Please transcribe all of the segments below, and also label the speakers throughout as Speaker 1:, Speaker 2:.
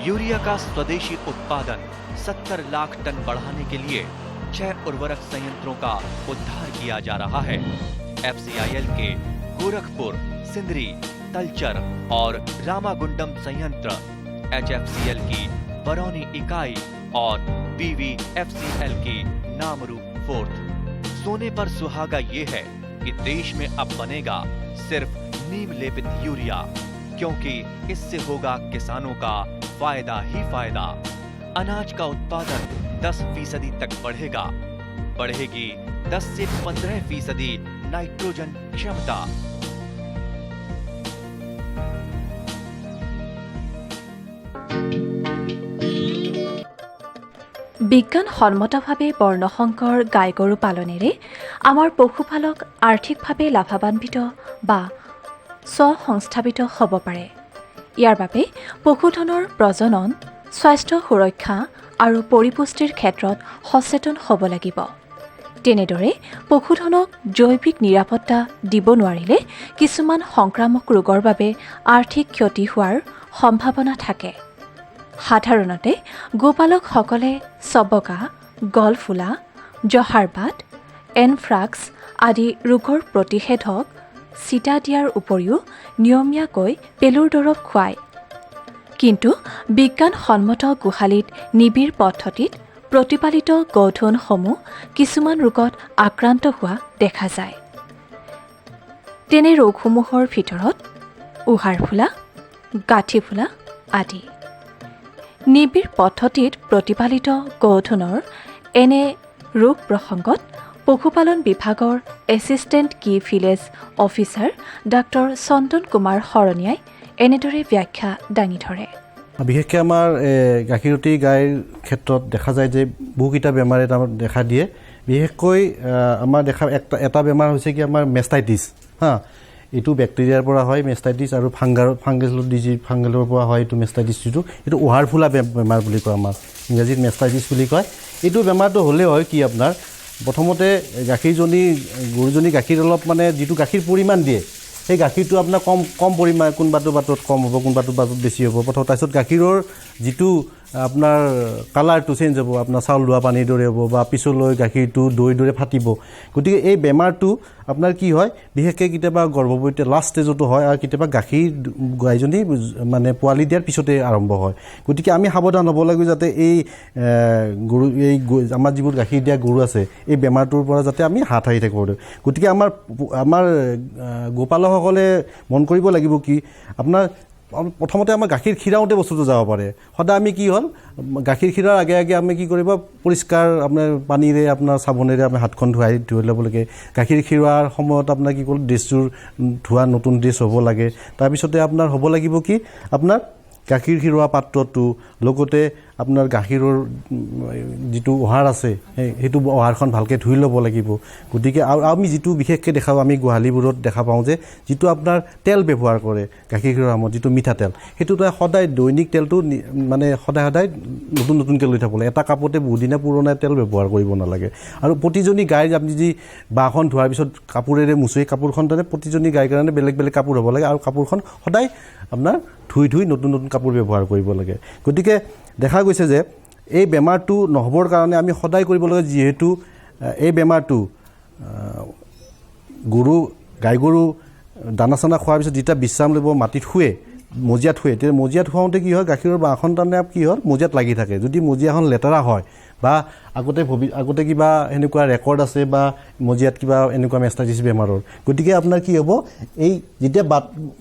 Speaker 1: Urea का स्वदेशी उत्पादन 70 लाख टन बढ़ाने के लिए 6 उर्वरक संयंत्रों का उद्धार किया जा रहा है। FCIL के गोरखपुर, सिंदरी, तलचर और रामागुंडम संयंत्र, HFCL की बरौनी इकाई और BVFCL की नामरू फोर्थ। सोने पर सुहागा ये है कि देश में अब बनेगा सिर्फ नीम लेपित यूरिया, क्योंकि इससे होगा किसानों का फायदा ही फायदा। अनाज का उत्पादन 10% तक बढ़ेगा। बढ़ेगी 10 से 15% नाइट्रोजन क्षमता।
Speaker 2: বিজ্ঞানসন্মতভাৱে বৰ্ণসংকৰ গাই গৰু পালনেৰে আমাৰ পশুপালক আৰ্থিকভাৱে লাভান্বিত বা স্ব-সংস্থাপিত হ'ব পাৰে। ইয়াৰ বাবে পশুধনৰ প্ৰজনন, স্বাস্থ্য সুৰক্ষা আৰু পৰিপুষ্টিৰ ক্ষেত্ৰত সচেতন হ'ব লাগিব। তেনেদৰে পশুধনক জৈৱিক নিৰাপত্তা দিব নোৱাৰিলে কিছুমান সংক্ৰামক ৰোগৰ বাবে আৰ্থিক ক্ষতি হোৱাৰ সম্ভাৱনা থাকে। সাধাৰণতে গোপালকসকলে চবকা, গলফুলা, জহাৰবাত, এনফ্ৰাক্স আদি ৰোগৰ প্ৰতিষেধক চিটা দিয়াৰ উপৰিও নিয়মীয়াকৈ পেলুৰ দৰৱ খুৱায়। কিন্তু বিজ্ঞানসন্মত গোহালিত নিবিড় পদ্ধতিত প্ৰতিপালিত গৌধনসমূহ কিছুমান ৰোগত আক্ৰান্ত হোৱা দেখা যায়। তেনে ৰোগসমূহৰ ভিতৰত উহাৰ ফুলা, গাঁঠি ফুলা আদি। নিবিড় পদ্ধতিত প্ৰতিপালিত গৌধনৰ এনে ৰোগ প্ৰসংগত পশুপালন বিভাগৰ এছিষ্টেণ্ট কি ভিলেজ অফিচাৰ ডাক্তৰ চন্দন কুমাৰ শৰণীয়াই এনেদৰে ব্যাখ্যা দাঙি ধৰে।
Speaker 3: বিশেষকৈ আমাৰ গাখীৰতী গাইৰ ক্ষেত্ৰত দেখা যায় যে বহুকেইটা বেমাৰে দেখা দিয়ে। বিশেষকৈ আমাৰ এটা বেমাৰ হৈছে কি আমাৰ মেষ্টাইটিছ। এইটো বেক্টেৰিয়াৰ পৰা হয় মেষ্টাইটিছ, আৰু ফাংগেলৰ পৰা হয় এইটো মেষ্টাইটিছ। এইটো উহাৰ ফুলা বেমাৰ বুলি কয়, আমাৰ ইংৰাজীত মেষ্টাইটিছ বুলি কয়। এইটো বেমাৰটো হ'লে হয় কি আপোনাৰ প্ৰথমতে গৰুজনী গাখীৰ অলপ মানে যিটো গাখীৰ পৰিমাণ দিয়ে সেই গাখীৰটো আপোনাৰ কম পৰিমাণ, কোনোবাটো বাটত কম হ'ব, কোনোবাটো বাটত বেছি হ'ব। তাৰপিছত গাখীৰৰ যিটো আপোনাৰ কালাৰটো চেঞ্জ হ'ব, আপোনাৰ চাউল ধোৱা পানীৰ দৰে হ'ব বা পিছলৈ গাখীৰটো দৈৰ দৰে ফাটিব। গতিকে এই বেমাৰটো আপোনাৰ কি হয় বিশেষকৈ কেতিয়াবা গৰ্ভৱতী লাষ্ট ষ্টেজতো হয়, আৰু কেতিয়াবা গাইজনী মানে পোৱালি দিয়াৰ পিছতে আৰম্ভ হয়। গতিকে আমি সাৱধান হ'ব লাগিব যাতে এই আমাৰ যিবোৰ গাখীৰ দিয়া গৰু আছে এই বেমাৰটোৰ পৰা যাতে আমি হাত সাৰি থাকিব পাৰোঁ। গতিকে আমাৰ গোপালকসকলে মন কৰিব লাগিব কি আপোনাৰ প্ৰথমতে আমাৰ গাখীৰ খীৰাওঁতে বস্তুটো যাব পাৰে। সদায় আমি কি হ'ল গাখীৰ খীৰাৰ আগে আগে আমি কি কৰিব পৰিষ্কাৰ আপোনাৰ পানীৰে আপোনাৰ চাবোনেৰে আমি হাতখন ধুই ল'ব লাগে। গাখীৰ খীৰোৱাৰ সময়ত আপোনাৰ কি ক'ল ড্ৰেছযোৰ ধোৱা নতুন ড্ৰেছ হ'ব লাগে। তাৰপিছতে আপোনাৰ হ'ব লাগিব কি আপোনাৰ গাখীৰ খীৰোৱা পাত্ৰটো, লগতে আপোনাৰ গাখীৰৰ যিটো উহাৰ আছে সেইটো উহাৰখন ভালকৈ ধুই ল'ব লাগিব। গতিকে আৰু আমি যিটো বিশেষকৈ দেখাওঁ আমি গোহালিবোৰত দেখা পাওঁ যে যিটো আপোনাৰ তেল ব্যৱহাৰ কৰে গাখীৰ খীৰোৱাৰ সময়ত যিটো মিঠাতেল, সেইটো সদায় দৈনিক তেলটো মানে সদায় নতুনকৈ লৈ থাকিব লাগে। এটা কাপতে বহুদিনীয়া পুৰণা তেল ব্যৱহাৰ কৰিব নালাগে। আৰু প্ৰতিজনী গাইৰ আপুনি যি বাঁহখন ধোৱাৰ পিছত কাপোৰেৰে মুচি কাপোৰখন প্ৰতিজনী গাইৰ কাৰণে বেলেগ বেলেগ কাপোৰ হ'ব লাগে, আৰু কাপোৰখন সদায় আপোনাৰ ধুই নতুন কাপোৰ ব্যৱহাৰ কৰিব লাগে। গতিকে দেখা গৈছে যে এই বেমাৰটো নহ'বৰ কাৰণে আমি সদায় কৰিব লাগে, যিহেতু এই বেমাৰটো গাই গৰু দানা চানা খোৱাৰ পিছত যেতিয়া বিশ্ৰাম ল'ব মাটিত শুৱে, মজিয়াত শুৱে, তেতিয়া মজিয়াত শুৱাওঁতে কি হয় গাখীৰৰ বাঁহখন কি হয় মজিয়াত লাগি থাকে। যদি মজিয়াখন লেতেৰা হয় বা আগতে কিবা এনেকুৱা ৰেকৰ্ড আছে বা মজিয়াত কিবা এনেকুৱা মেষ্টাইটিছ বেমাৰৰ, গতিকে আপোনাৰ কি হ'ব এই যেতিয়া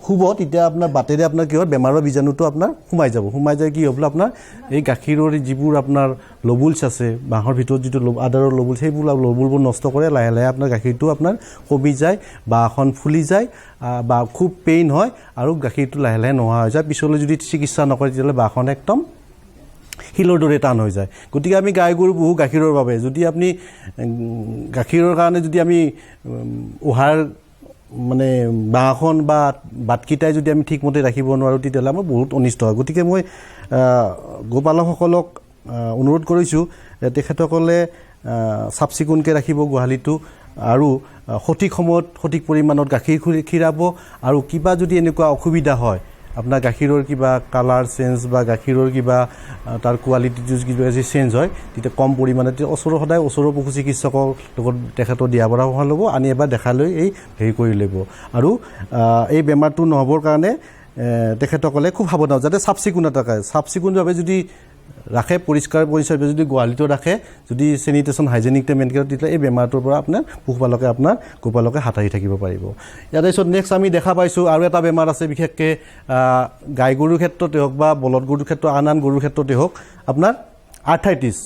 Speaker 3: শুব তেতিয়া আপোনাৰ বাটেৰে আপোনাৰ কি হয় বেমাৰৰ বীজাণুটো আপোনাৰ সোমাই যায় কি হ'ব আপোনাৰ এই গাখীৰৰ যিবোৰ আপোনাৰ লবুলছ আছে, বাঁহৰ ভিতৰত যিটো আদাৰৰ লবুলছ, সেইবোৰ লবুলবোৰ নষ্ট কৰে। লাহে লাহে আপোনাৰ গাখীৰটো আপোনাৰ কমি যায়, বাঁহখন ফুলি যায় বা খুব পেইন হয়, আৰু গাখীৰটো লাহে লাহে নোহোৱা হৈ যায়। পিছলৈ যদি চিকিৎসা নকৰে তেতিয়াহ'লে বাঁহখন একদম শিলৰ দৰে টান হৈ যায়। গতিকে আমি গাই গৰু পুহো গাখীৰৰ বাবে, যদি আপুনি গাখীৰৰ কাৰণে যদি আমি উহাৰ মানে বাঁহখন বা বাটকেইটাই যদি আমি ঠিকমতে ৰাখিব নোৱাৰোঁ তেতিয়াহ'লে আমাৰ বহুত অনিষ্ট হয়। গতিকে মই গোপালকসকলক অনুৰোধ কৰিছোঁ তেখেতসকলে চাফ চিকুণকৈ ৰাখিব গোহালিটো, আৰু সঠিক সময়ত সঠিক পৰিমাণত গাখীৰ খীৰাব। আৰু কিবা যদি এনেকুৱা অসুবিধা হয় আপোনাৰ গাখীৰৰ কিবা কালাৰ চেঞ্জ বা গাখীৰৰ কিবা তাৰ কোৱালিটিটো কিবা যদি চেঞ্জ হয় তেতিয়া কম পৰিমাণে সদায় ওচৰৰ পশু চিকিৎসকৰ লগত তেখেতৰ দিহা পৰামৰ্শ ল'ব, আনি এবাৰ দেখাই লৈ এই হেৰি কৰি ল'ব। আৰু এই বেমাৰটো নহ'বৰ কাৰণে তেখেতসকলে খুব সাৱধান, যাতে চাফ চিকুণ থাকে, চাফ চিকুণভাৱে যদি ৰাখে, পৰিষ্কাৰ পৰিচ্ছন্নভাৱে যদি গোহালিটো ৰাখে, যদি চেনিটেশ্যন হাইজেনিকটো মেইনটেইন কৰে, তেতিয়া এই বেমাৰটোৰ পৰা আপোনাৰ পশুপালকে আপোনাৰ গোপালকে হাত সাৰি থাকিব পাৰিব। ইয়াৰ পিছত নেক্সট আমি দেখা পাইছোঁ আৰু এটা বেমাৰ আছে, বিশেষকৈ গাই গৰুৰ ক্ষেত্ৰতে হওক বা বলদ গৰুৰ ক্ষেত্ৰত, আন গৰুৰ ক্ষেত্ৰতে হওক, আপোনাৰ আৰ্থ্ৰাইটিছ।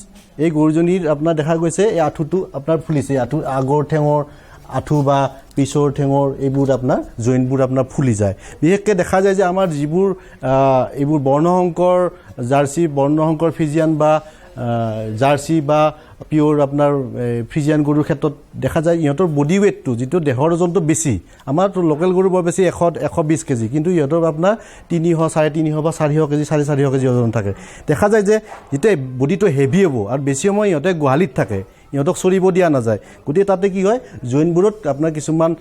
Speaker 3: এই গৰুজনীৰ আপোনাৰ দেখা গৈছে এই আঁঠুটো আপোনাৰ ফুলিছে, আগৰ ঠেঙৰ আঁঠু বা পিছৰ ঠেঙৰ এইবোৰ আপোনাৰ জইণ্টবোৰ আপোনাৰ ফুলি যায়। বিশেষকৈ দেখা যায় যে আমাৰ যিবোৰ এইবোৰ বৰ্ণশংকৰ জাৰ্চি, বৰ্ণশংকৰ ফ্ৰিজিয়ান বা জাৰ্চি বা পিয়'ৰ আপোনাৰ ফ্ৰিজিয়ান গৰুৰ ক্ষেত্ৰত দেখা যায় ইহঁতৰ বডি ৱেইটটো, যিটো দেহৰ ওজনটো বেছি। আমাৰতো লোকেল গৰু বৰ বেছি 120 কেজি, কিন্তু ইহঁতৰ আপোনাৰ 300, 350 বা 400 কেজি, 450 কেজি ওজন থাকে। দেখা যায় যে যেতিয়া বডিটো হেভি হ'ব আৰু বেছি সময় ইহঁতে গোহালিত থাকে, ইহঁতক চৰিব দিয়া নাযায়, গতিকে তাতে কি হয় জইনবোৰত আপোনাৰ কিছুমান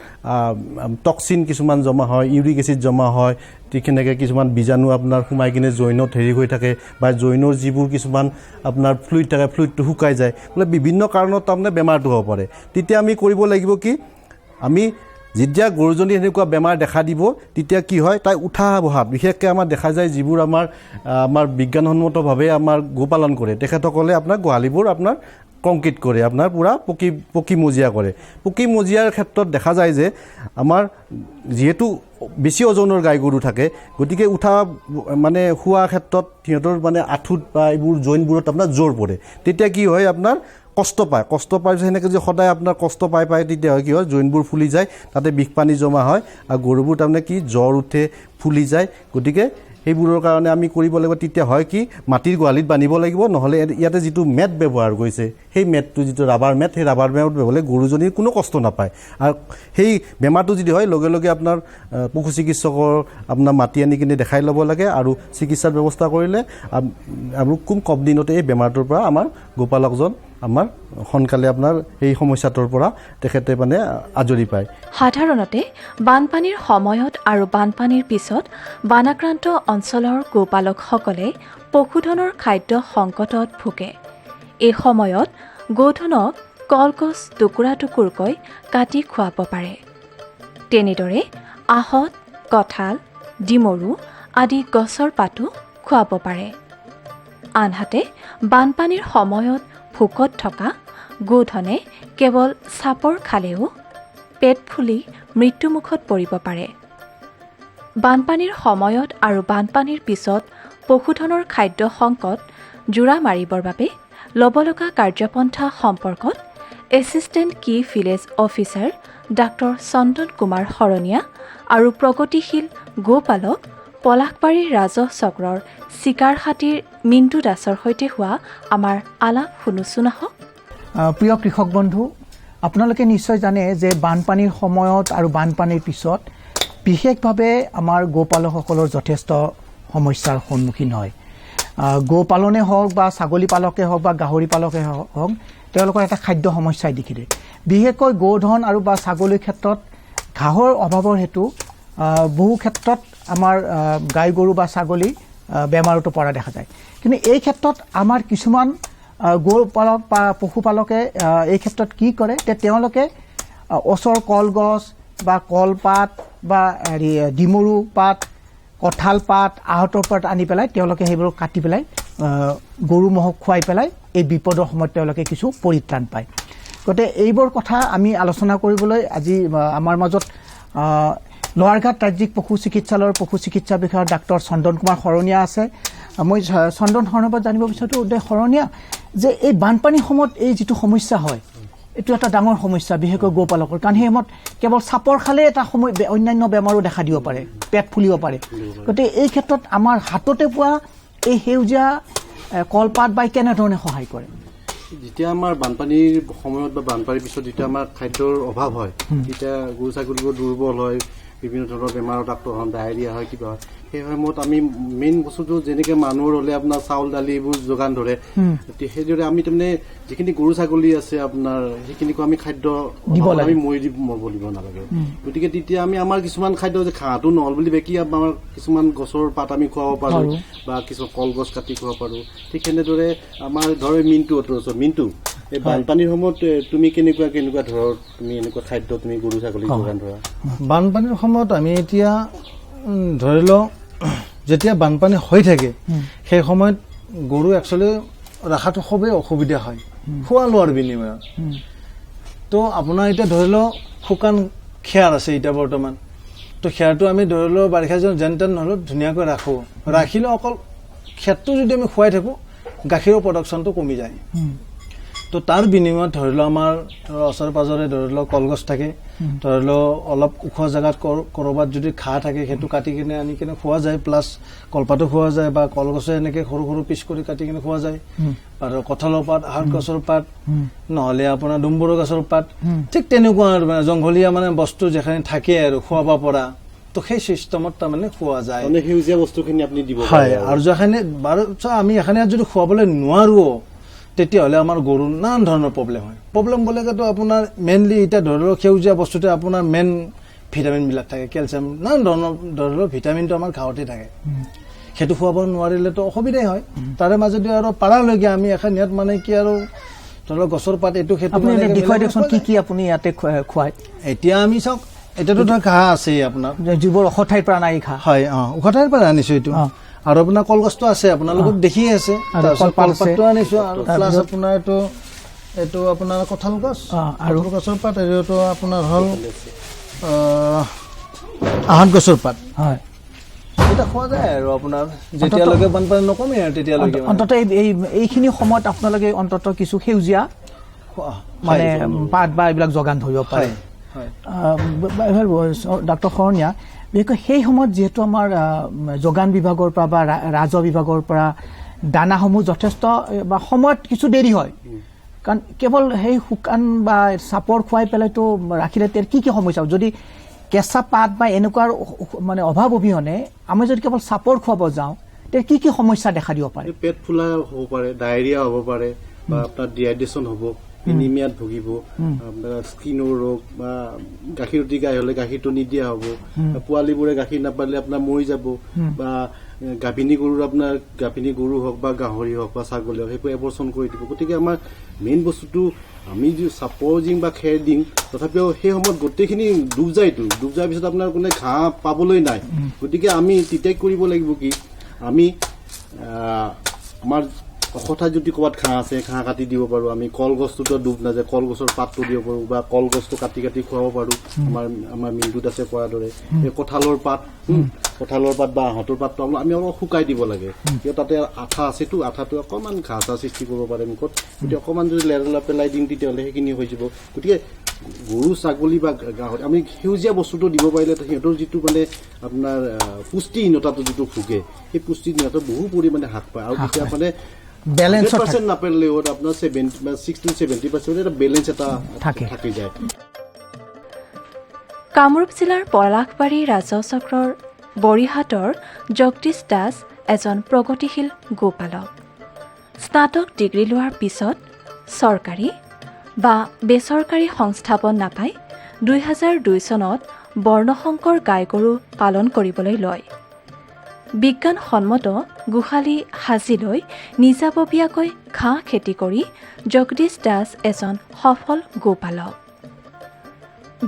Speaker 3: টক্সিন কিছুমান জমা হয়, ইউৰিক এচিড জমা হয়, ঠিক সেনেকৈ কিছুমান বীজাণু আপোনাৰ সোমাই কিনে জইনত হেৰি হৈ থাকে, বা জইনৰ যিবোৰ কিছুমান আপোনাৰ ফ্লুইড থাকে, ফ্লুইডটো শুকাই যায়, বোলে বিভিন্ন কাৰণত তাৰমানে বেমাৰটো হ'ব পাৰে। তেতিয়া আমি কৰিব লাগিব কি, আমি যেতিয়া গৰুজনী এনেকুৱা বেমাৰ দেখা দিব তেতিয়া কি হয়, তাই উঠা বহাত বিশেষকৈ আমাৰ দেখা যায় যিবোৰ আমাৰ বিজ্ঞানসন্মতভাৱে আমাৰ গোপালন কৰে তেখেতসকলে আপোনাৰ গোহালিবোৰ আপোনাৰ কংক্ৰিট কৰে, আপোনাৰ পূৰা পকী মজিয়া কৰে। পকী মজিয়াৰ ক্ষেত্ৰত দেখা যায় যে আমাৰ যিহেতু বেছি ওজনৰ গাই গৰু থাকে, গতিকে উঠা মানে শোৱাৰ ক্ষেত্ৰত সিহঁতৰ মানে আঁঠুত বা এইবোৰ জইনবোৰত আপোনাৰ জোৰ পৰে। তেতিয়া কি হয়, আপোনাৰ কষ্ট পায় সেনেকৈ যে সদায় আপোনাৰ কষ্ট পাই তেতিয়া হয় কি হয়, জইনবোৰ ফুলি যায়, তাতে বিষ পানী জমা হয় আৰু গৰুবোৰ তাৰমানে কি জ্বৰ উঠে, ফুলি যায়। গতিকে সেইবোৰৰ কাৰণে আমি কৰিব লাগিব, তেতিয়া হয় কি মাটিৰ গোহালিত বান্ধিব লাগিব, নহ'লে ইয়াতে যিটো মেট ব্যৱহাৰ কৰিছে সেই মেটটো যিটো ৰাবাৰ মেট, সেই ৰাবাৰ মেট ব্যৱহাৰ গৰুজনীৰ কোনো কষ্ট নাপায়। আৰু সেই বেমাৰটো যদি হয় লগে লগে আপোনাৰ পশু চিকিৎসকৰ আপোনাৰ মাতি আনি কিনে দেখাই ল'ব লাগে, আৰু চিকিৎসাৰ ব্যৱস্থা কৰিলে আৰু খুব কম দিনতে এই বেমাৰটোৰ পৰা আমাৰ গোপালকজন আমাৰ সোনকালে আপোনাৰ এই সমস্যাটোৰ পৰা তেখেতে মানে আজৰি পায়।
Speaker 2: সাধাৰণতে বানপানীৰ সময়ত আৰু বানপানীৰ পিছত বানাক্ৰান্ত অঞ্চলৰ গোপালকসকলে পশুধনৰ খাদ্য সংকটত ভোগে। এই সময়ত গোধনক কলগছ টুকুৰা টুকুৰকৈ কাটি খুৱাব পাৰে। তেনেদৰে আহঁত, কঁঠাল, ডিমৰু আদি গছৰ পাতো খুৱাব পাৰে। আনহাতে বানপানীৰ সময়ত ভোকত থকা গোধনে কেৱল চাপৰ খালেও পেট ফুলি মৃত্যুমুখত পৰিব পাৰে। বানপানীৰ সময়ত আৰু বানপানীৰ পিছত পশুধনৰ খাদ্য সংকট জোৰা মাৰিবৰ বাবে ল'ব লগা কাৰ্যপন্থা সম্পৰ্কত এছিষ্টেণ্ট কি ভিলেজ অফিচাৰ ডাঃ চন্দন কুমাৰ শৰণীয়া আৰু প্ৰগতিশীল গোপালক পলাশবাৰীৰ ৰাজহ চক্ৰৰ চিকাৰহাটীৰ মিণ্টু দাসৰ সৈতে হোৱা আমাৰ আলাপ শুনোচোন আহক।
Speaker 4: প্ৰিয় কৃষক বন্ধু, আপোনালোকে নিশ্চয় জানে যে বানপানীৰ সময়ত আৰু বানপানীৰ পিছত বিশেষভাৱে আমাৰ গোপালকসকলৰ যথেষ্ট সমস্যাৰ সন্মুখীন হয়। গোপালনে হওক বা ছাগলী পালকে হওক বা গাহৰি পালকে হওক, তেওঁলোকৰ এটা খাদ্য সমস্যাই দেখিলে। বিশেষকৈ গোধন আৰু বা ছাগলীৰ ক্ষেত্ৰত ঘাঁহৰ অভাৱৰ হেতু বহু ক্ষেত্ৰত আমাৰ গাই গৰু বা ছাগলী বেমাৰতো পৰা দেখা যায়। কিন্তু এই ক্ষেত্ৰত আমাৰ কিছুমান গোপালক বা পশুপালকে এই ক্ষেত্ৰত কি কৰে, তেওঁলোকে ওচৰ কলগছ বা কলপাত বা ডিমৰু পাত, কঁঠাল পাত, আহঁতৰ পাত আনি পেলাই তেওঁলোকে সেইবোৰ কাটি পেলাই গৰু ম'হক খুৱাই পেলাই এই বিপদৰ সময়ত তেওঁলোকে কিছু পৰিত্ৰাণ পায়। গতিকে এইবোৰ কথা আমি আলোচনা কৰিবলৈ আজি আমাৰ মাজত লোৱাৰঘাট ৰাজ্যিক পশু চিকিৎসালয়ৰ পশু চিকিৎসা বিষয়ৰ ডাঃ চন্দন কুমাৰ শৰণীয়া আছে। মই চন্দন শৰণীয়া জানিব বিচাৰোঁ যে শৰণীয়া, যে এই বানপানীৰ সময়ত এই যিটো সমস্যা হয়, এইটো এটা ডাঙৰ সমস্যা বিশেষকৈ গোপালকৰ, কাৰণ সেই সময়ত কেৱল চাপৰ খালে এটা অন্যান্য বেমাৰো দেখা দিব পাৰে, পেট ফুলিব পাৰে। গতিকে এই ক্ষেত্ৰত আমাৰ হাততে পোৱা এই সেউজীয়া কলপাত বাই কেনেধৰণে সহায় কৰে?
Speaker 3: যেতিয়া আমাৰ বানপানীৰ সময়ত বা বানপানীৰ পিছত যেতিয়া আমাৰ খাদ্যৰ অভাৱ হয়, তেতিয়া গৰু ছাগলীবোৰ দুৰ্বল হয়, বিভিন্ন ধৰণৰ বেমাৰত আক্ৰান্ত ডায়েৰিয়া হয় কিবা হয় সেই সময়ত আমি মেইন বস্তুটো যেনেকৈ মানুহৰ হ'লে আপোনাৰ চাউল দালি এইবোৰ যোগান ধৰে সেইদৰে আমি তাৰমানে যিখিনি গৰু ছাগলী আছে আপোনাৰ সেইখিনিকো আমি খাদ্য আমি মৰিব নালাগে গতিকে তেতিয়া আমি আমাৰ কিছুমান খাদ্য যে ঘাঁহটো নহ'ল বুলি বাকী আমাৰ কিছুমান গছৰ পাত আমি খুৱাব পাৰোঁ বা কিছুমান কলগছ কাটি খুৱাব পাৰোঁ ঠিক তেনেদৰে আমাৰ ধৰ মিনটো এই বানপানীৰ সময়ত তুমি কেনেকুৱা ধৰৰ তুমি এনেকুৱা খাদ্য তুমি গৰু ছাগলীক যোগান ধৰা
Speaker 5: বানপানীৰ সময়ত আমি এতিয়া ধৰি লওঁ যেতিয়া বানপানী হৈ থাকে সেই সময়ত গৰু একচুৱেলি ৰখাটো খুবেই অসুবিধা হয় খোৱা লোৱাৰ বিনিময়ত তো আপোনাৰ এতিয়া ধৰি লওঁ শুকান খেৰ আছে এতিয়া বৰ্তমান তো খেৰটো আমি ধৰি লওঁ বাৰিষা যেন তেন নহ'লেও ধুনীয়াকৈ ৰাখোঁ ৰাখিলেও অকল খেৰটো যদি আমি খুৱাই থাকোঁ গাখীৰৰ প্ৰডাকশ্যনটো কমি যায় তো তাৰ বিনিময়ত ধৰি লওঁ আমাৰ ওচৰে পাজৰে ধৰি লওক কলগছ থাকে ধৰি লওঁ অলপ ওখ জেগাত ক'ৰবাত যদি ঘাঁহ থাকে সেইটো কাটি কিনে আনি কিনে খোৱা যায় প্লাছ কলপাতো খোৱা যায় বা কলগছে এনেকৈ সৰু সৰু পিচ কৰি কাটি কিনে খোৱা যায় আৰু কঁঠালৰ পাত আহঁত গছৰ পাত নহ'লে আপোনাৰ ডুম্বুৰু গছৰ পাত ঠিক তেনেকুৱা আৰু জংঘলীয়া মানে বস্তু যিখিনি থাকে আৰু খুৱাব পৰা তো সেই চিষ্টেমত তাৰমানে খোৱা যায়
Speaker 3: সেউজীয়া বস্তুখিনি আপুনি দিব
Speaker 5: হয় আৰু যিখিনি বাৰু আমি এখানে যদি খুৱাবলৈ নোৱাৰোঁ তেতিয়াহ'লে আমাৰ গৰুৰ নানান ধৰণৰ প্ৰব্লেম বুলিলেতো আপোনাৰ মেইনলি এতিয়া ধৰি লওক সেউজীয়া বস্তুতে আপোনাৰ মেইন ভিটামিনবিলাক থাকে কেলছিয়াম নানান ধৰণৰ ধৰি লওক ভিটামিনটো আমাৰ ঘাঁহতে থাকে সেইটো খুৱাব নোৱাৰিলেতো অসুবিধাই হয় তাৰে মাজতে আৰু পাৰালৈকে আমি এখন ইয়াত মানে কি আৰু ধৰি লওক গছৰ পাত এইটো সেইটো
Speaker 4: দেখুৱাই দিয়কচোন কি আপুনি ইয়াতে খুৱাই
Speaker 5: এতিয়া আমি চাওক এতিয়াতো ধৰক ঘাঁহ আছেই আপোনাৰ
Speaker 4: যিবোৰ ওখ ঠাইৰ পৰা নাই ঘাঁহ
Speaker 5: হয় ওখ ঠাইৰ পৰা আনিছোঁ এইটো আৰু আপোনাৰ কলগছটো আছে আপোনালোকক দেখিয়ে আছে কলপাতটো আনিছোঁ আৰু প্লাছ আপোনাৰ এইটো আপোনাৰ কঁঠাল গছ আৰু গছৰ পাত এইটো আপোনাৰ হ'ল আহঁত গছৰ পাত হয় এটা খোৱা যায় আৰু আপোনাৰ যেতিয়ালৈকে বানপানী নকমে আৰু তেতিয়ালৈকে
Speaker 4: অন্ততঃ এইখিনি সময়ত আপোনালোকে অন্ততঃ কিছু সেউজীয়া মানে পাত বা এইবিলাক যোগান ধৰিব পাৰে ডক্টৰ শৰণীয়া বিশেষকৈ সেই সময়ত যিহেতু আমাৰ যোগান বিভাগৰ পৰা বা ৰাজহ বিভাগৰ পৰা দানাসমূহ যথেষ্ট বা সময়ত কিছু দেৰি হয় কাৰণ কেৱল সেই শুকান বা চাপৰ খুৱাই পেলাইতো ৰাখিলে তেওঁৰ কি সমস্যা যদি কেঁচা পাত বা এনেকুৱাৰ মানে অভাৱ অবিহনে আমি যদি কেৱল চাপৰ খুৱাব যাওঁ তেওঁৰ কি সমস্যা দেখা দিব পাৰে
Speaker 3: পেট ফুলা হ'ব পাৰে ডায়েৰিয়া হ'ব পাৰে বা আপোনাৰ ডিহাইড্ৰেশ্যন হ'ব এনিমিয়াত ভুগিব আপোনাৰ স্কিনৰ ৰোগ বা গাখীৰ উটি গাই হ'লে গাখীৰটো নিদিয়া হ'ব পোৱালীবোৰে গাখীৰ নাপালে আপোনাৰ মৰি যাব বা গাভিনী গৰু হওক বা গাহৰি হওক বা ছাগলী হওক সেইবোৰ এবৰ্চন কৰি দিব গতিকে আমাৰ মেইন বস্তুটো আমি যদি চাপৰ দিম বা খেৰ দিম তথাপিও সেই সময়ত গোটেইখিনি ডুব যোৱাৰ পিছত আপোনাৰ কোনো ঘাঁহ পাবলৈ নাই গতিকে আমি তেতিয়াই কৰিব লাগিব কি আমি আমাৰ অকঠাত যদি ক'ৰবাত ঘাঁহ আছে ঘাঁহ কাটি দিব পাৰোঁ আমি কলগছটোতো ডুব নাযায় কলগছৰ পাতটো দিব পাৰোঁ বা কলগছটো কাটি খুৱাব পাৰোঁ আমাৰ মিলটোত আছে কোৱাৰ দৰে এই কঁঠালৰ পাত বা আহঁতৰ পাতটো আমি অলপ শুকাই দিব লাগে কিয় তাতে আঠা আছেতো আঠাটো অকণমান ঘাঁহ চাহ সৃষ্টি কৰিব পাৰে মুখত গতিকে অকণমান যদি লেৰেলা পেলাই দিম তেতিয়াহ'লে সেইখিনি হৈ যাব গতিকে গৰু ছাগলী বা গাহৰি আমি সেউজীয়া বস্তুটো দিব পাৰিলে সিহঁতৰ যিটো মানে আপোনাৰ পুষ্টিহীনতাটো যিটো ভোগে সেই পুষ্টিহীনতা বহু পৰিমাণে হ্ৰাস পায় আৰু তেতিয়া মানে নাপালেও আপোনাৰ 60-70% এটা বেলেঞ্চ এটা থাকি যায়
Speaker 2: কামৰূপ জিলাৰ পলাশবাৰী ৰাজহ চক্ৰৰ বৰিহাটৰ জগদীশ দাস এজন প্ৰগতিশীল গোপালক স্নাতক ডিগ্ৰী লোৱাৰ পিছত চৰকাৰী বা বেচৰকাৰী সংস্থাপন নাপাই 2002 চনত বৰ্ণশংকৰ গাই গৰু পালন কৰিবলৈ লয় বিজ্ঞানসন্মত গোহালি সাজি লৈ নিজাববীয়াকৈ ঘাঁহ খেতি কৰি জগদীশ দাস এজন সফল গোপালক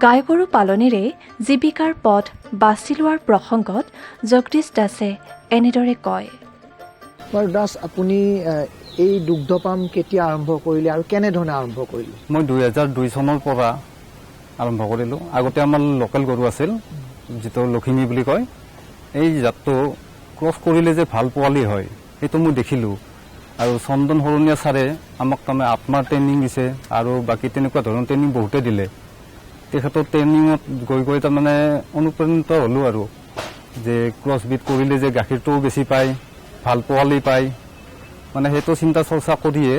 Speaker 2: গাই গৰু পালনেৰে জীৱিকাৰ পথ বাছি লোৱাৰ প্ৰসংগত জগদীশ দাসে এনেদৰে কয়
Speaker 4: বাৰু দাস আপুনি এই দুগ্ধ পাম কেতিয়া আৰম্ভ কৰিলে আৰু কেনেধৰণে আৰম্ভ কৰিলে
Speaker 6: মই 2002 চনৰ পৰা আৰম্ভ কৰিলোঁ আগতে আমাৰ লোকেল গৰু আছিল যিটো লখিমী বুলি কয় এই জাতটো ক্ৰছ কৰিলে যে ভাল পোৱালি হয় সেইটো মই দেখিলোঁ আৰু চন্দন শৰণীয়া ছাৰে আমাক তাৰমানে আত্মাৰ ট্ৰেইনিং দিছে আৰু বাকী তেনেকুৱা ধৰণৰ ট্ৰেইনিং বহুতে দিলে তেখেতৰ ট্ৰেইনিঙত গৈ তাৰমানে অনুপ্ৰাণিত হ'লোঁ আৰু যে ক্ৰছ বিট কৰিলে যে গাখীৰটোও বেছি পায় ভাল পোৱালি পায় মানে সেইটো চিন্তা চৰ্চা কৰিয়ে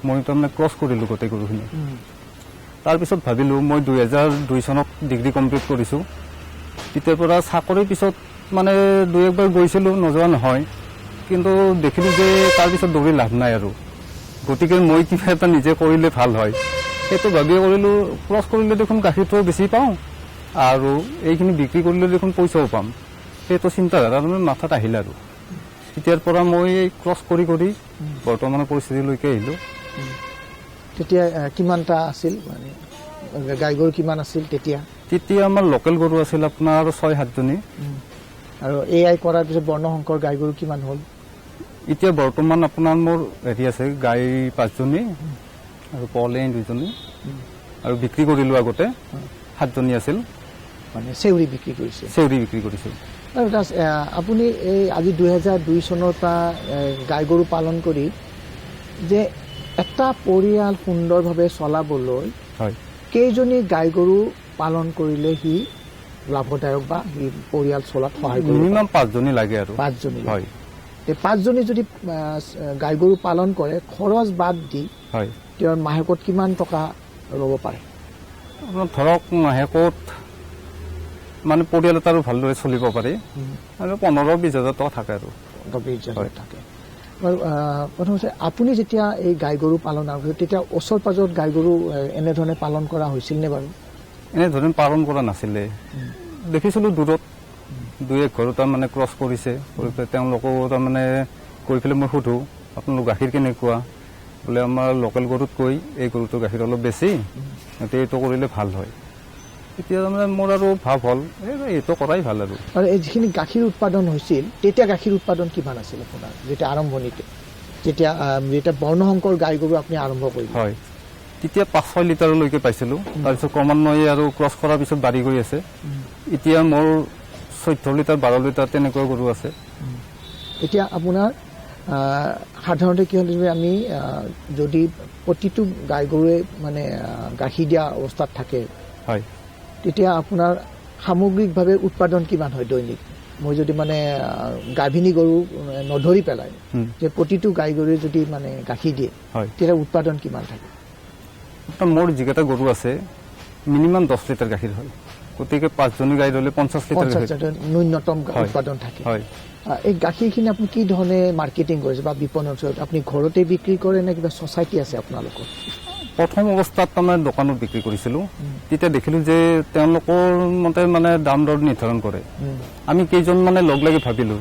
Speaker 6: মই তাৰমানে ক্ৰছ কৰিলোঁ গোটেই গৰুখিনি তাৰপিছত ভাবিলোঁ মই 2002 চনত ডিগ্ৰী কমপ্লিট কৰিছোঁ তেতিয়াৰ পৰা চাকৰিৰ পিছত মানে 2-1 গৈছিলোঁ, নোযোৱা নহয়, কিন্তু দেখিলোঁ যে তাৰপিছত দৌৰি লাভ নাই আৰু, গতিকে মই কিবা এটা নিজে কৰিলে ভাল হয়, সেইটো ভাবিয়ে কৰিলোঁ। ক্ৰছ কৰিলে দেখোন গাখীৰটো বেছি পাওঁ আৰু এইখিনি বিক্ৰী কৰিলে দেখোন পইচাও পাম, সেইটো চিন্তাধাৰা মানে মাথাত আহিল আৰু তেতিয়াৰ পৰা মই ক্ৰছ কৰি কৰি বৰ্তমানৰ পৰিস্থিতিলৈকে আহিলোঁ।
Speaker 4: তেতিয়া কিমানটা আছিল, মানে গাই গৰু কিমান আছিল তেতিয়া?
Speaker 6: তেতিয়া আমাৰ লোকেল গৰু আছিল আপোনাৰ 6-7 জনী।
Speaker 4: আৰু AI কৰাৰ পিছত বৰ্ণশংকৰ গাই গৰু কিমান হ'ল?
Speaker 6: এতিয়া বৰ্তমান আপোনাৰ মোৰ আছে গাই 5 জনী আৰু পলে 2 জনী, আৰু বিক্ৰী কৰিলোঁ আগতে 7 জনী আছিল,
Speaker 4: মানে চেউৰি বিক্ৰী কৰিছে?
Speaker 6: চেউৰি বিক্ৰী কৰিছিল।
Speaker 4: আৰু আপুনি এই আজি 2002 চনৰ পৰা গাই গৰু পালন কৰি যে এটা পৰিয়াল সুন্দৰভাৱে চলাবলৈ
Speaker 6: হয়,
Speaker 4: কেইজনী গাই গৰু পালন কৰিলে সি লাভদায়ক বা সি পৰিয়াল চলাত সহায় কৰিব?
Speaker 6: মিনিমাম 5 জনী লাগে আৰু।
Speaker 4: 5 জনী?
Speaker 6: হয়।
Speaker 4: এই 5 জনী যদি গাই গৰু পালন কৰে, খৰচ বাদ দি
Speaker 6: হয়,
Speaker 4: তেওঁৰ মাহেকত কিমান টকা ল'ব পাৰে?
Speaker 6: আপোনাৰ ধৰক মাহেকত মানে পৰিয়াল এটা আৰু ভালদৰে চলিব পাৰি আৰু 15-20 হাজাৰ টকা থাকে আৰু।
Speaker 4: 20 হাজাৰ থাকে। বাৰু প্ৰথমতে আপুনি যেতিয়া এই গাই গৰু পালন কৰিছিল, তেতিয়া ওচৰ পাজৰত গাই গৰু এনেধৰণে পালন কৰা হৈছিল নে বাৰু?
Speaker 6: এনেধৰণে পালন কৰা নাছিলে, দেখিছিলোঁ দূৰত 2-1 ঘৰ তাৰমানে ক্ৰছ কৰিছে, কৰি পেলাই তেওঁলোকো তাৰমানে কৈ পেলাই মই সোধোঁ আপোনালোক গাখীৰ কেনেকুৱা, বোলে আমাৰ লোকেল গৰুতকৈ এই গৰুটোৰ গাখীৰ অলপ বেছি, গতিকে এইটো কৰিলে ভাল হয়। এতিয়া তাৰমানে মোৰ আৰু ভাৱ হ'ল এইটো কৰাই ভাল আৰু।
Speaker 4: আৰু এই যিখিনি গাখীৰ উৎপাদন হৈছিল, তেতিয়া গাখীৰ উৎপাদন কিমান আছিল আপোনাৰ যেতিয়া আৰম্ভণিতে, যেতিয়া বৰ্ণশংকৰ গাই গৰু আপুনি আৰম্ভ কৰিলে?
Speaker 6: হয়, তেতিয়া 5-6 লিটাৰলৈকে পাইছিলোঁ, তাৰপিছত ক্ৰমান্বয়ে আৰু ক্ৰছ কৰাৰ পিছত বাঢ়ি গৈ আছে, এতিয়া মোৰ 14 লিটাৰ 12 লিটাৰ তেনেকুৱা গৰু আছে।
Speaker 4: এতিয়া আপোনাৰ সাধাৰণতে কি হ'ল, আমি যদি প্ৰতিটো গাই গৰুৱে মানে গাখীৰ দিয়া অৱস্থাত থাকে,
Speaker 6: হয়,
Speaker 4: তেতিয়া আপোনাৰ সামগ্ৰিকভাৱে উৎপাদন কিমান হয় দৈনিক? মই যদি মানে গাভিনী গৰু নধৰি পেলাই যে প্ৰতিটো গাই গৰুৱে যদি মানে গাখীৰ দিয়ে,
Speaker 6: হয়,
Speaker 4: তেতিয়া উৎপাদন কিমান থাকে?
Speaker 6: মোৰ যিকেইটা গৰু আছে মিনিমাম 10 লিটাৰ গাখীৰ হয়, গতিকে 5 জনী গাই ল'লে 50 লিটাৰ
Speaker 4: ন্যূনতম উৎপাদন থাকে।
Speaker 6: হয়।
Speaker 4: এই গাখীৰখিনি আপুনি কি ধৰণে মাৰ্কেটিং কৰিছে বা বিপণন, আপুনি ঘৰতে বিক্ৰী কৰে নে কিবা ছ'চাইটি আছে আপোনালোকৰ?
Speaker 6: প্ৰথম অৱস্থাত তাৰমানে দোকানত বিক্ৰী কৰিছিলোঁ, তেতিয়া দেখিলোঁ যে তেওঁলোকৰ মতে মানে দাম দৰ নিৰ্ধাৰণ কৰে। আমি কেইজন মানে লগ লাগি ভাবিলোঁ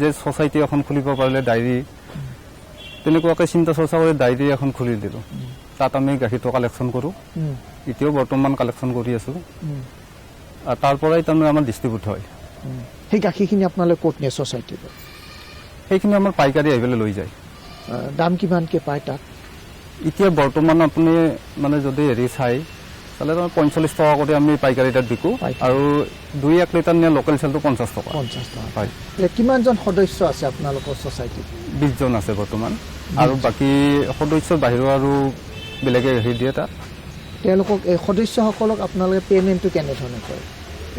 Speaker 6: যে ছ'চাইটি এখন খুলিব পাৰিলে, ডায়েৰী তেনেকুৱাকৈ চিন্তা চৰ্চা কৰি ডায়েৰী এখন খুলি দিলোঁ, তাত আমি গাখীৰটো কালেকশ্যন কৰোঁ, এতিয়াও বৰ্তমান কালেকশ্যন কৰি আছোঁ, আৰু তাৰ পৰাই তাৰমানে আমাৰ ডিষ্ট্ৰিবিউট হয়।
Speaker 4: সেই গাখীৰখিনি আপোনালোকে ক'ত নিয়ে ছ'চাইটিৰ?
Speaker 6: সেইখিনি আমাৰ পাইকাৰী আহি পেলাই লৈ যায়।
Speaker 4: দাম কিমানকৈ পায় তাত?
Speaker 6: এতিয়া বৰ্তমান আপুনি মানে যদি হেৰি চাই তাহলে 45 টকা কৰি আমি পাইকাৰী তাত বিকো, আৰু 2-1 লিটাৰ নিয়ে লোকেল চেলটো 50 টকা।
Speaker 4: 50 টকা।
Speaker 6: হয়।
Speaker 4: কিমানজন সদস্য আছে আপোনালোকৰ ছ'চাইটিত?
Speaker 6: 20 জন আছে বৰ্তমান, আৰু বাকী সদস্যৰ বাহিৰেও আৰু বেলেগে গাখীৰ দিয়ে তাত।
Speaker 4: তেওঁলোকক এই সদস্যসকলক আপোনালোকে পে'মেণ্টটো কেনেধৰণে কৰে?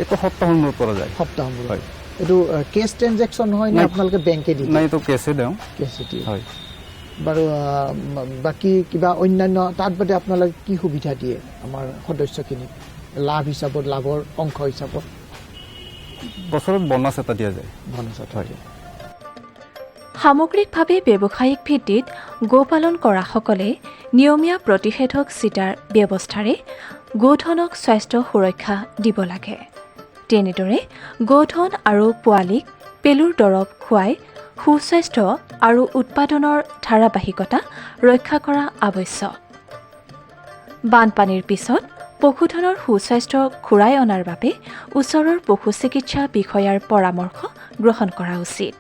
Speaker 6: এইটো সপ্তাহৰ মূৰত কৰা যায়।
Speaker 4: সপ্তাহৰ মূৰত?
Speaker 6: হয়।
Speaker 4: এইটো কেছ ট্ৰেঞ্জেকশ্যন হয় নে আপোনালোকে বেংকে দিয়ে?
Speaker 6: নাই, এইটো কেছে দিওঁ।
Speaker 4: কেছে দিয়ে।
Speaker 6: হয়।
Speaker 4: বাৰু বাকী কিবা অন্যান্য তাত বাদে আপোনালোকে কি সুবিধা দিয়ে আমাৰ সদস্যখিনিক লাভ হিচাপত, লাভৰ অংশ হিচাপত?
Speaker 6: বছৰত বোনাছ এটা দিয়া যায়।
Speaker 4: বোনাছ এটা দিয়ে।
Speaker 2: সামগ্ৰিকভাৱে ব্যৱসায়িক ভিত্তিত গোপালন কৰাসকলে নিয়মীয়া প্ৰতিষেধক চিটাৰ ব্যৱস্থাৰে গোধনক স্বাস্থ্য সুৰক্ষা দিব লাগে। তেনেদৰে গোধন আৰু পোৱালীক পেলুৰ দৰৱ খুৱাই সুস্বাস্থ্য আৰু উৎপাদনৰ ধাৰাবাহিকতা ৰক্ষা কৰা আৱশ্যক। বানপানীৰ পিছত পশুধনৰ সুস্বাস্থ্য ঘূৰাই অনাৰ বাবে ওচৰৰ পশু চিকিৎসা বিষয়াৰ পৰামৰ্শ গ্ৰহণ কৰা উচিত।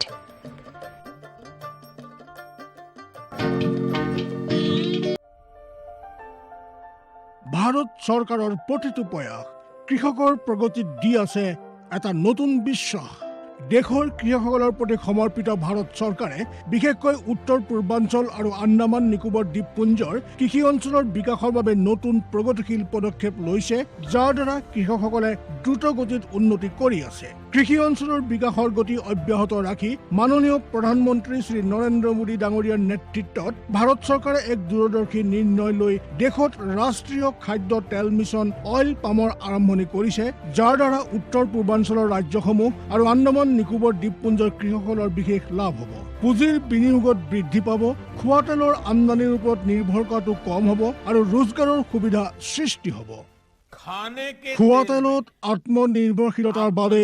Speaker 7: ভাৰত চৰকাৰৰ প্ৰতিটো প্ৰয়াস কৃষকৰ প্ৰগতিত দি আছে এটা নতুন বিশ্বাস। দেশৰ কৃষকসকলৰ প্ৰতি সমৰ্পিত ভাৰত চৰকাৰে বিশেষকৈ উত্তৰ পূৰ্বাঞ্চল আৰু আন্দামান নিকোবৰ দ্বীপপুঞ্জৰ কৃষি অঞ্চলৰ বিকাশৰ বাবে নতুন প্ৰগতিশীল পদক্ষেপ লৈছে, যাৰ দ্বাৰা কৃষকসকলে দ্ৰুত গতিত উন্নতি কৰি আছে। কৃষি অঞ্চলৰ বিকাশৰ গতি অব্যাহত ৰাখি মাননীয় প্ৰধানমন্ত্ৰী শ্ৰী নৰেন্দ্ৰ মোদী ডাঙৰীয়াৰ নেতৃত্বত ভাৰত চৰকাৰে এক দূৰদৰ্শী নিৰ্ণয় লৈ দেশত ৰাষ্ট্ৰীয় খাদ্য তেল মিছন অইল পামৰ আৰম্ভণি কৰিছে, যাৰ দ্বাৰা উত্তৰ পূৰ্বাঞ্চলৰ ৰাজ্যসমূহ আৰু আন্দামান নিকোবৰ দ্বীপপুঞ্জৰ কৃষকসকলৰ বিশেষ লাভ হ'ব। পুঁজিৰ বিনিয়োগত বৃদ্ধি পাব, খোৱা তেলৰ আমদানিৰ ওপৰত নিৰ্ভৰ কৰাটো কম হ'ব আৰু ৰোজগাৰৰ সুবিধা সৃষ্টি হ'ব। খোৱা তেলত আত্মনিৰ্ভৰশীলতাৰ বাবে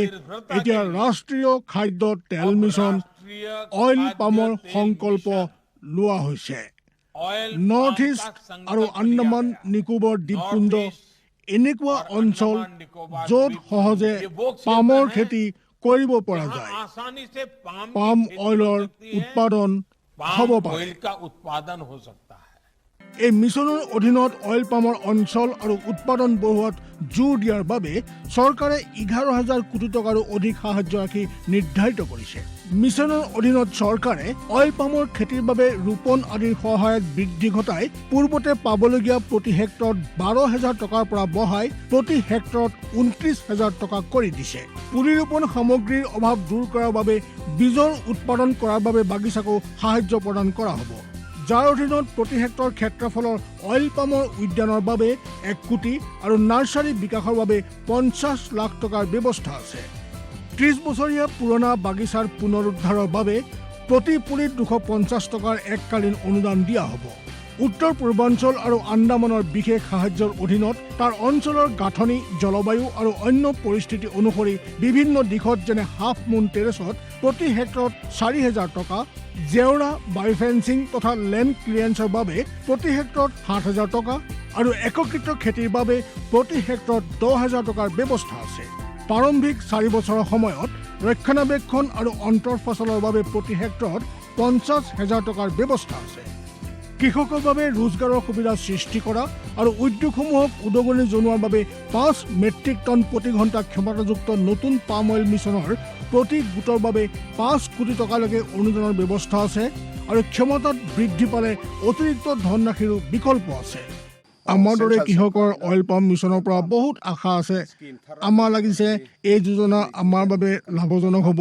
Speaker 7: এতিয়া ৰাষ্ট্ৰীয় খাদ্য তেল মিছন অইল পামৰ সংকল্প লোৱা হৈছে। নৰ্থ ইষ্ট আৰু আন্দামান নিকোবৰ দ্বীপপুঞ্জ এনেকুৱা অঞ্চল য'ত সহজে পামৰ খেতি কৰিব পৰা যায়, পাম অইলৰ উৎপাদন হ'ব পাৰে। এই মিছনৰ অধীনত অইল পামৰ অঞ্চল আৰু উৎপাদন বঢ়োৱাত জোৰ দিয়াৰ বাবে চৰকাৰে 11,000 কোটি টকাৰো অধিক সাহায্য ৰাখি নিৰ্ধাৰিত কৰিছে। মিছনৰ অধীনত চৰকাৰে অইল পামৰ খেতিৰ বাবে ৰোপণ আদিৰ সহায়ত বৃদ্ধি ঘটাই পূৰ্বতে পাবলগীয়া প্ৰতি হেক্টৰত 12,000 টকাৰ পৰা বঢ়াই প্ৰতি হেক্টৰত 29,000 টকা কৰি দিছে। পুলি ৰোপণ সামগ্ৰীৰ অভাৱ দূৰ কৰাৰ বাবে বীজৰ উৎপাদন কৰাৰ বাবে বাগিচাকো সাহায্য প্ৰদান কৰা হ'ব, যাৰ অধীনত প্ৰতি হেক্টৰ ক্ষেত্ৰফলৰ অইল পামৰ উদ্যানৰ বাবে 1 কোটি আৰু নাৰ্চাৰী বিকাশৰ বাবে 50 লাখ টকাৰ ব্যৱস্থা আছে। 30 বছৰীয়া পুৰণা বাগিচাৰ পুনৰুদ্ধাৰৰ বাবে প্ৰতি পুলিত 250 টকাৰ এককালীন অনুদান দিয়া হ'ব। উত্তৰ পূৰ্বাঞ্চল আৰু আন্দামানৰ বিশেষ সাহায্যৰ অধীনত তাৰ অঞ্চলৰ গাঁথনি, জলবায়ু আৰু অন্য পৰিস্থিতি অনুসৰি বিভিন্ন দিশত যেনে হাফ মুন টেৰেছত প্ৰতি হেক্টৰত 4,000 টকা, জেওৰা, বায়'ফেন্সিং তথা লেণ্ড ক্লিয়াৰেন্সৰ বাবে প্ৰতি হেক্টৰত 7,000 টকা আৰু একত্ৰিত খেতিৰ বাবে প্ৰতি হেক্টৰত 10,000 টকাৰ ব্যৱস্থা আছে। প্ৰাৰম্ভিক 4 বছৰৰ সময়ত ৰক্ষণাবেক্ষণ আৰু অন্তৰ ফচলৰ বাবে প্ৰতি হেক্টৰত 50,000 টকাৰ ব্যৱস্থা আছে। কৃষকৰ বাবে ৰোজগাৰৰ সুবিধা সৃষ্টি কৰা আৰু উদ্যোগসমূহক উদগনি জনোৱাৰ বাবে 5 মেট্ৰিক টন প্ৰতি ঘণ্টা ক্ষমতাযুক্ত নতুন পাম অইল মিছনৰ প্ৰতি গোটৰ বাবে 5 কোটি টকালৈকে অনুদানৰ ব্যৱস্থা আছে আৰু ক্ষমতাত বৃদ্ধি পালে অতিৰিক্ত ধনৰাশিৰো বিকল্প আছে। আমাৰ দৰে কৃষকৰ অইল পাম মিছনৰ পৰা বহুত আশা আছে। আমাৰ লাগিছে এই যোজনা আমাৰ বাবে লাভজনক হ'ব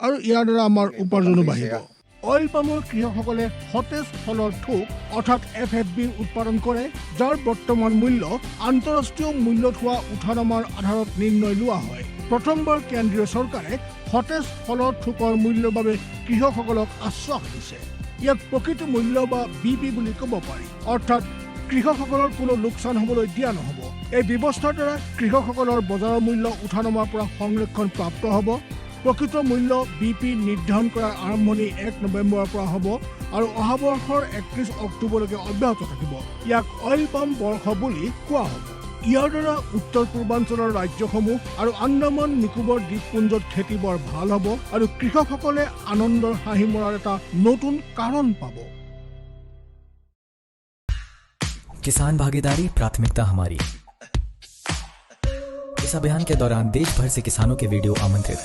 Speaker 7: আৰু ইয়াৰ দ্বাৰা আমাৰ উপাৰ্জনো বাঢ়িব। অইল পামৰ কৃষকসকলে সতেজ ফলৰ থোক অৰ্থাৎ FFB উৎপাদন কৰে, যাৰ বৰ্তমান মূল্য আন্তঃৰাষ্ট্ৰীয় মূল্যত হোৱা উঠানামাৰ আধাৰত নিৰ্ণয় লোৱা হয়। প্ৰথমবাৰ কেন্দ্ৰীয় চৰকাৰে সতেজ ফলৰ থোকৰ মূল্যৰ বাবে কৃষকসকলক আশ্বাস দিছে। ইয়াক প্ৰকৃত মূল্য বা BP বুলি ক'ব পাৰি, অৰ্থাৎ কৃষকসকলৰ কোনো লোকচান হ'বলৈ দিয়া নহ'ব। এই ব্যৱস্থাৰ দ্বাৰা কৃষকসকলৰ বজাৰৰ মূল্য উঠানমাৰ পৰা সংৰক্ষণ প্ৰাপ্ত হ'ব। প্ৰকৃত মূল্য BP নিৰ্ধাৰণ কৰাৰ আৰম্ভণি 1 নৱেম্বৰৰ পৰা হ'ব আৰু অহা বৰ্ষৰ 31 অক্টোবৰলৈকে অব্যাহত থাকিব। ইয়াক অইল পাম বৰ্ষ বুলি কোৱা হ'ব। ইয়াৰ দ্বাৰা উত্তৰ পূৰ্বাঞ্চলৰ ৰাজ্যসমূহ আৰু আন্দামান নিকোবৰ দ্বীপপুঞ্জত খেতি বৰ ভাল হ'ব আৰু কৃষকসকলে আনন্দৰ হাঁহি মৰাৰ এটা নতুন কাৰণ পাব।
Speaker 8: किसान भागीदारी प्राथमिकता हमारी। इस अभियान के दौरान देश भर से किसानों के वीडियो आमंत्रित।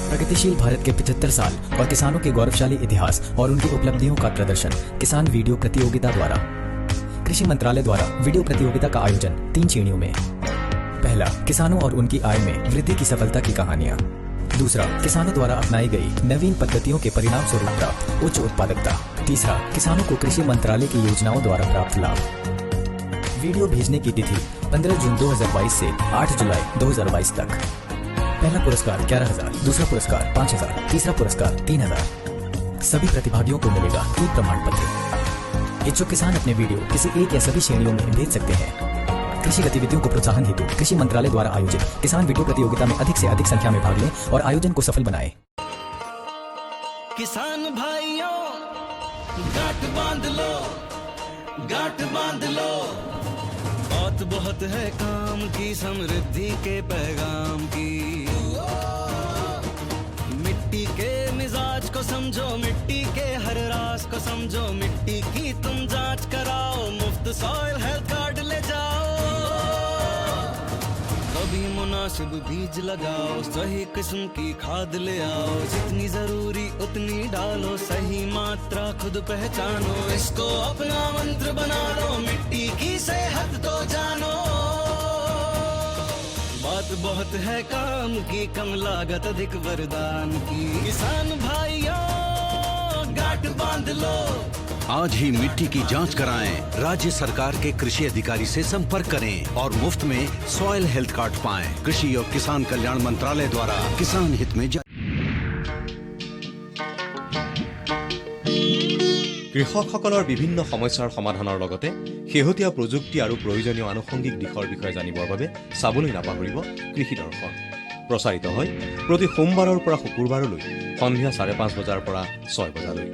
Speaker 8: प्रगतिशील भारत के 75 साल और किसानों के गौरवशाली इतिहास और उनकी उपलब्धियों का प्रदर्शन किसान वीडियो प्रतियोगिता द्वारा। कृषि मंत्रालय द्वारा वीडियो प्रतियोगिता का आयोजन 3 श्रेणियों में। पहला, किसानों और उनकी आय में वृद्धि की सफलता की कहानियां। दूसरा, किसानों द्वारा अपनाई गई नवीन पद्धतियों के परिणाम स्वरूप प्राप्त उच्च उत्पादकता। तीसरा, किसानों को कृषि मंत्रालय की योजनाओं द्वारा प्राप्त लाभ। वीडियो भेजने की तिथि 15 जून 2022 से 8 जुलाई 2022 तक। पहला पुरस्कार 11,000, दूसरा पुरस्कार 5,000, तीसरा पुरस्कार 3,000। सभी प्रतिभागियों को मिलेगा ई प्रमाण पत्र। इच्छुक किसान अपने वीडियो किसी एक या सभी श्रेणियों में भेज सकते हैं। कृषि गतिविधियों को प्रोत्साहन हेतु कृषि मंत्रालय द्वारा आयोजित किसान वीडियो प्रतियोगिता में अधिक से अधिक संख्या में भाग लें और आयोजन को सफल बनाएं।
Speaker 9: किसान भाइयों गांठ बांध लो, गांठ बांध लो। बहुत बहुत है काम की, समृद्धि के पैगाम की। मिट्टी के मिजाज को समझो, मिट्टी के हर राज को समझो। मिट्टी की तुम जांच कराओ, मुफ्त सॉइल हेल्थ कार्ड ले जाओ। कभी मुनासिब बीज लगाओ, सही किस्म की खाद ले आओ। जितनी जरूरी उतनी डालो, सही मात्रा खुद पहचानो। इसको अपना मंत्र बना लो, मिट्टी की सेहत को जानो। बात बहुत है काम की, कम लागत अधिक वरदान की। किसान भाइयों गांठ बांध लो,
Speaker 10: आज ही मिट्टी की जांच कराएं। राज्य सरकार के कृषि अधिकारी से संपर्क करें और मुफ्त में सॉइल हेल्थ कार्ड पाएं। कृषि और किसान कल्याण मंत्रालय द्वारा किसान हित में
Speaker 11: কৃষকসকলৰ বিভিন্ন সমস্যাৰ সমাধানৰ লগতে শেহতীয়া প্ৰযুক্তি আৰু প্ৰয়োজনীয় আনুষংগিক দিশৰ বিষয়ে জানিবৰ বাবে চাবলৈ নাপাহৰিব কৃষি দৰ্শন। প্ৰচাৰিত হয় প্ৰতি সোমবাৰৰ পৰা শুকুৰবাৰলৈ সন্ধিয়া 5:30 বজাৰ পৰা 6 বজালৈ।